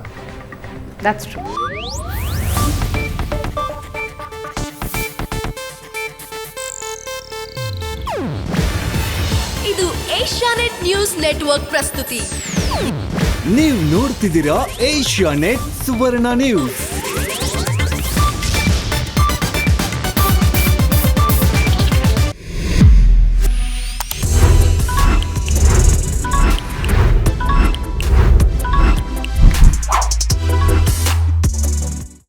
ಇದು ಏಷ್ಯಾನೆಟ್ ನ್ಯೂಸ್ ನೆಟ್ವರ್ಕ್ ಪ್ರಸ್ತುತಿ. ನೀವು ನೋಡ್ತಿದ್ದೀರಾ ಏಷ್ಯಾನೆಟ್ ಸುವರ್ಣ ನ್ಯೂಸ್.